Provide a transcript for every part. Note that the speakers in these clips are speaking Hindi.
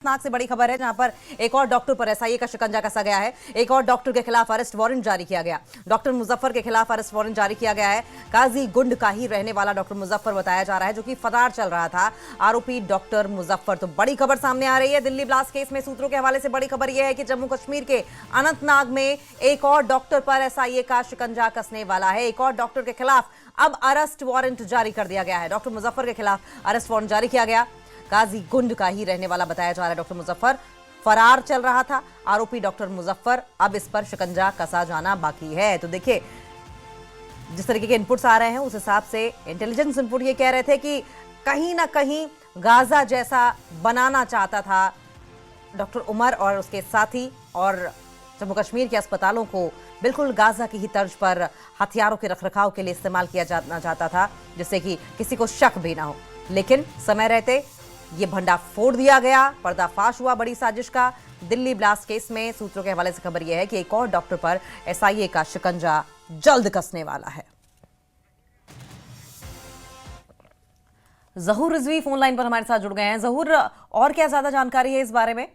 नाक से बड़ी खबर है जहां पर एक और डॉक्टर पर एसआईए का शिकंजा कसा गया है। एक और डॉक्टर के खिलाफ अरेस्ट वारंट जारी किया गया। डॉक्टर मुजफ्फर के खिलाफ अरेस्ट वारंट जारी किया गया है। काजी गुंड का ही रहने वाला डॉक्टर मुजफ्फर बताया जा रहा है, जो कि फरार चल रहा था। आरोपी डॉक्टर मुजफ्फर। तो बड़ी खबर सामने आ रही है दिल्ली ब्लास्ट केस में। सूत्रों के हवाले से बड़ी खबर यह है कि जम्मू कश्मीर के अनंतनाग में एक और डॉक्टर पर एसआईए का शिकंजा कसने वाला है। एक और डॉक्टर के खिलाफ अब अरेस्ट वारंट जारी कर दिया गया है। डॉक्टर मुजफ्फर के खिलाफ अरेस्ट वारंट जारी किया गया। काजी गुंड का ही रहने वाला बताया जा रहा है डॉक्टर मुजफ्फर। फरार चल रहा था आरोपी डॉक्टर मुजफ्फर। अब इस पर शिकंजा कसा जाना बाकी है। तो देखिए, जिस तरीके के इनपुट्स आ रहे हैं उस हिसाब से इंटेलिजेंस इनपुट ये कह रहे थे कि कहीं ना कहीं गाजा जैसा बनाना चाहता था डॉक्टर उमर और उसके साथी, और जम्मू कश्मीर के अस्पतालों को बिल्कुल गाजा की ही तर्ज पर हथियारों के रखरखाव के लिए इस्तेमाल किया जाना चाहता था, जिससे कि किसी को शक भी ना हो। लेकिन समय रहते ये भंडा फोड़ दिया गया, पर्दाफाश हुआ बड़ी साजिश का। दिल्ली ब्लास्ट केस में सूत्रों के हवाले से खबर यह है कि एक और डॉक्टर पर एसआईए का शिकंजा जल्द कसने वाला है। जहूर रिजवी फोन लाइन पर हमारे साथ जुड़ गए हैं। जहूर, और क्या ज्यादा जानकारी है इस बारे में?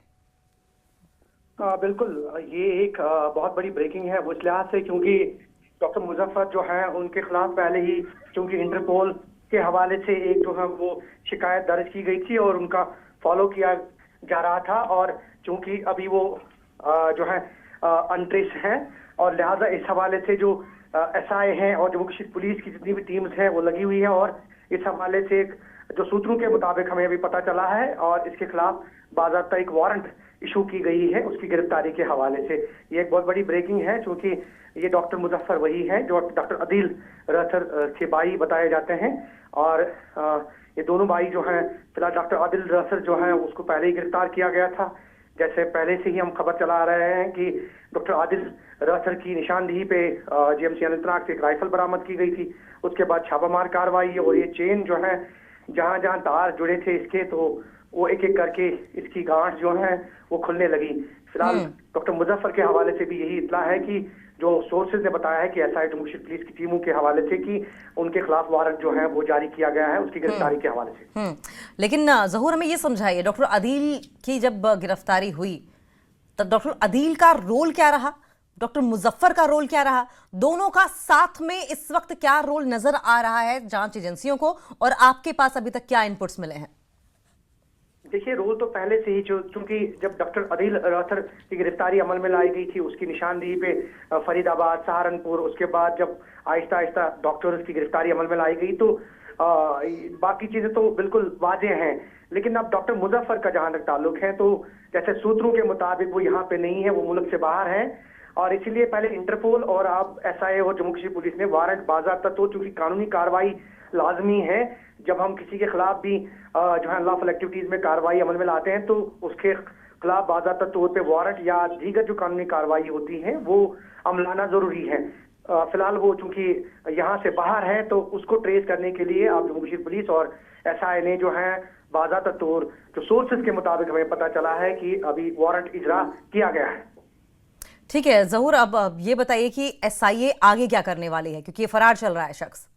बिल्कुल, ये एक बहुत बड़ी ब्रेकिंग है वो इस लिहाज से क्योंकि डॉक्टर मुजफ्फर जो है उनके खिलाफ पहले ही चूंकि इंटरपोल के हवाले से एक जो है वो शिकायत दर्ज की गई थी और उनका फॉलो किया जा रहा था, और चूंकि अभी वो जो है अनट्रेस हैं और लिहाजा इस हवाले से जो एसआई हैं और जम्मू कश्मीर पुलिस की जितनी भी टीम्स हैं वो लगी हुई है। और इस हवाले से एक जो सूत्रों के मुताबिक हमें अभी पता चला है और इसके खिलाफ बाज़ाब्ता एक वारंट इशू की गई है उसकी गिरफ्तारी के हवाले से। ये एक बहुत बड़ी ब्रेकिंग है क्योंकि ये डॉक्टर मुजफ्फर वही है जो डॉक्टर अदील रसर के भाई बताए जाते हैं, और ये दोनों भाई जो हैं, फिलहाल डॉक्टर अदील रसर जो है उसको पहले ही गिरफ्तार किया गया था। जैसे पहले से ही हम खबर चला रहे हैं कि डॉक्टर आदिल रसर की निशानदेही पे जीएमसी अनंतनाग से एक राइफल बरामद की गई थी। उसके बाद छापामार कार्रवाई और ये चेन जो है जहां जहां तार जुड़े थे इसके, तो वो एक एक करके इसकी गांठ जो है वो खुलने लगी। फिलहाल डॉक्टर मुजफ्फर के हवाले से भी यही इत्तला है कि जो सोर्सेज ने बताया है कि एसआई जम्मू कश्मीर पुलिस की टीमों के हवाले से कि उनके खिलाफ वारंट जो है वो जारी किया गया है उसकी गिरफ्तारी के हवाले से। लेकिन जहूर, हमें ये समझाइए, डॉक्टर अदील की जब गिरफ्तारी हुई तब डॉक्टर अदील का रोल क्या रहा, डॉक्टर मुजफ्फर का रोल क्या रहा, दोनों का साथ में इस वक्त क्या रोल नजर आ रहा है जांच एजेंसियों को, और आपके पास अभी तक क्या इनपुट्स मिले हैं? देखिए, रोल तो पहले से ही चूंकि जब डॉक्टर अदील रसर की गिरफ्तारी अमल में लाई गई थी उसकी निशानदेही पे फरीदाबाद, सहारनपुर, उसके बाद जब आहिस्ता आहिस्ता डॉक्टर्स की गिरफ्तारी अमल में लाई गई तो बाकी चीजें तो बिल्कुल वाज़ेह हैं। लेकिन अब डॉक्टर मुजफ्फर का जहां तक ताल्लुक है तो जैसे सूत्रों के मुताबिक वो यहाँ पे नहीं है, वो मुल्क से बाहर है, और इसीलिए पहले इंटरपोल और अब एसआईए और जम्मू कश्मीर पुलिस ने वारंट बाज़ाब्ता, तो चूंकि कानूनी कार्रवाई लाजमी है जब हम किसी के खिलाफ भी जो है अनलॉफुल एक्टिविटीज में कार्रवाई अमल में लाते हैं तो उसके खिलाफ बाज़ाब्ता तौर पे वारंट या दीगर जो कानूनी कार्रवाई होती है वो अमलाना जरूरी है। फिलहाल वो चूंकि यहाँ से बाहर है तो उसको ट्रेस करने के लिए अब जम्मू कश्मीर पुलिस और एसआई ने जो है बाज़ाब्ता तौर जो सोर्सेज के मुताबिक हमें पता चला है कि अभी वारंट इजरा किया गया है। ठीक है जहूर, अब ये बताइए कि एसआईए आगे क्या करने वाली है, क्योंकि ये फरार चल रहा है शख्स।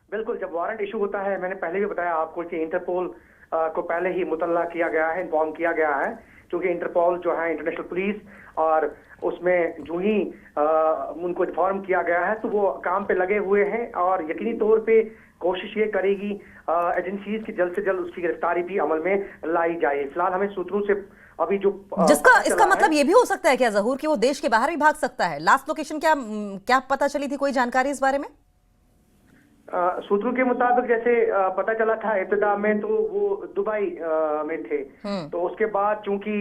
बिल्कुल, जब वारंट इशू होता है, मैंने पहले भी बताया आपको कि इंटरपोल को पहले ही मुतल्ला किया गया है, इन्फॉर्म किया गया है, क्योंकि इंटरपोल जो है इंटरनेशनल पुलिस, और उसमें जो ही उनको इन्फॉर्म किया गया है तो वो काम पे लगे हुए हैं और यकीनी तौर पे कोशिश ये करेगी एजेंसीज की जल्द से जल्द उसकी गिरफ्तारी भी अमल में लाई जाए। फिलहाल हमें सूत्रों से अभी जो जिसका इसका मतलब ये भी हो सकता है क्या जहूर कि वो देश के बाहर भी भाग सकता है? लास्ट लोकेशन क्या पता चली थी, कोई जानकारी इस बारे में? सूत्रों के मुताबिक जैसे पता चला था इब्तिदा में तो वो दुबई में थे, तो उसके बाद चूंकि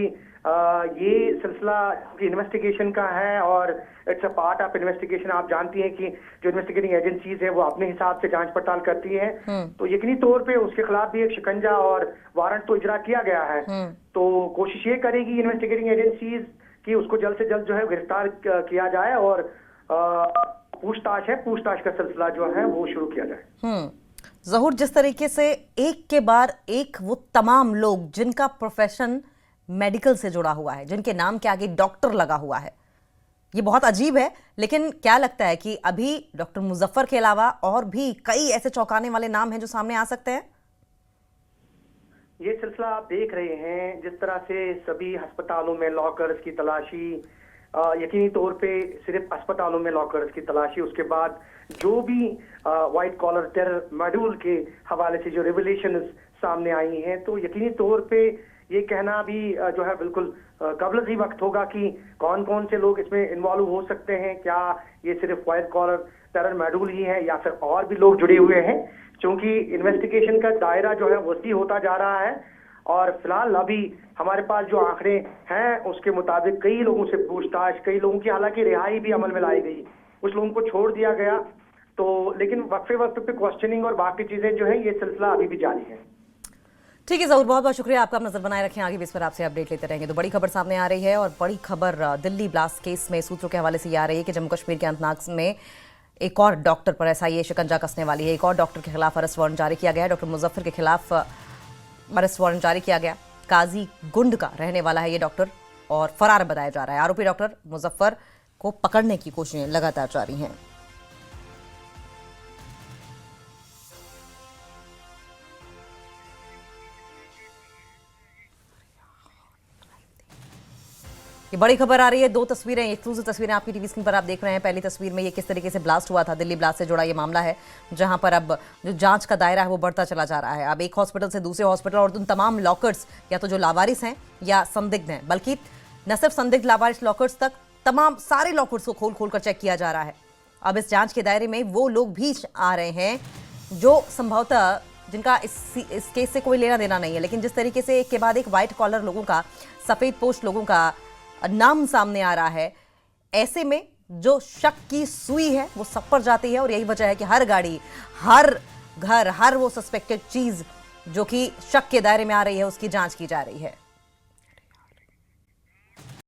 ये सिलसिला इन्वेस्टिगेशन का है और it's a part of investigation, आप जानती हैं कि जो इन्वेस्टिगेटिंग एजेंसीज है वो अपने हिसाब से जांच पड़ताल करती हैं, तो यकीनी तौर पे उसके खिलाफ भी एक शिकंजा और वारंट तो इजरा किया गया है। तो कोशिश ये करेगी इन्वेस्टिगेटिंग एजेंसीज कि उसको जल्द से जल्द जो है गिरफ्तार किया जाए और पूछताछ का सिलसिला जो है वो शुरू किया जाए। जहूर, जिस तरीके से एक के बाद एक वो तमाम लोग जिनका प्रोफेशन मेडिकल से जुड़ा हुआ है, जिनके नाम के आगे डॉक्टर लगा हुआ है, ये बहुत अजीब है। लेकिन क्या लगता है कि अभी डॉक्टर मुजफ्फर के अलावा और भी कई ऐसे चौंकाने वाले नाम हैं जो सामने आ सकते हैं? ये सिलसिला आप देख रहे हैं, जिस तरह से सभी अस्पतालों में लॉकर्स की तलाशी, यकीनी तौर पे सिर्फ अस्पतालों में लॉकर्स की तलाशी, उसके बाद जो भी व्हाइट कॉलर टेरर मॉड्यूल के हवाले से जो रेवलेशन सामने आई हैं, तो यकीनी तौर पे ये कहना भी जो है बिल्कुल कबल ही वक्त होगा कि कौन कौन से लोग इसमें इन्वॉल्व हो सकते हैं। क्या ये सिर्फ व्हाइट कॉलर टेरर मॉड्यूल ही है या फिर और भी लोग जुड़े हुए हैं, क्योंकि इन्वेस्टिगेशन का दायरा जो है वसी होता जा रहा है। और फिलहाल अभी हमारे पास जो आंकड़े हैं उसके मुताबिक कई लोगों से पूछताछ, कई लोगों की हालांकि रिहाई भी अमल में लाई गई, कुछ लोगों को छोड़ दिया गया, तो लेकिन वक्फे वक्त पे क्वेश्चनिंग और बाकी चीजें जो है ये सिलसिला अभी भी जारी है। ठीक है जरूर, बहुत बहुत शुक्रिया आपका, नजर बनाए रखें, आगे भी इस पर आपसे अपडेट लेते रहेंगे। तो बड़ी खबर सामने आ रही है और बड़ी खबर दिल्ली ब्लास्ट केस में सूत्रों के हवाले से ये आ रही है कि जम्मू कश्मीर के अनंतनाग में एक और डॉक्टर पर एसआईए शिकंजा कसने वाली है। एक और डॉक्टर के खिलाफ अरेस्ट वारंट जारी किया गया है। डॉक्टर मुजफ्फर के खिलाफ अरेस्ट वारंट जारी किया गया। काजी गुंड का रहने वाला है ये डॉक्टर और फरार बताया जा रहा है। आरोपी डॉक्टर मुजफ्फर को पकड़ने की कोशिशें लगातार जारी हैं। ये बड़ी खबर आ रही है, दो तस्वीरें, एक दूसरी तस्वीरें आपकी टीवी स्क्रीन पर आप देख रहे हैं। पहली तस्वीर में ये किस तरीके से ब्लास्ट हुआ था, दिल्ली ब्लास्ट से जुड़ा ये मामला है, जहां पर अब जो जांच का दायरा है वो बढ़ता चला जा रहा है। अब एक हॉस्पिटल से दूसरे हॉस्पिटल और उन तमाम लॉकर्स या तो जो लावारिस हैं या संदिग्ध हैं, बल्कि न सिर्फ संदिग्ध लावारिस लॉकर्स तक तमाम सारे लॉकर्स को खोल खोल कर चेक किया जा रहा है। अब इस जांच के दायरे में वो लोग भी आ रहे हैं जो संभवतः जिनका इस केस से कोई लेना देना नहीं है, लेकिन जिस तरीके से एक के बाद एक व्हाइट कॉलर लोगों का, सफेद पोस्ट लोगों का नाम सामने आ रहा है, ऐसे में जो शक की सुई है वो सब पर जाती है। और यही वजह है कि हर गाड़ी, हर घर, हर वो सस्पेक्टेड चीज जो कि शक के दायरे में आ रही है उसकी जांच की जा रही है।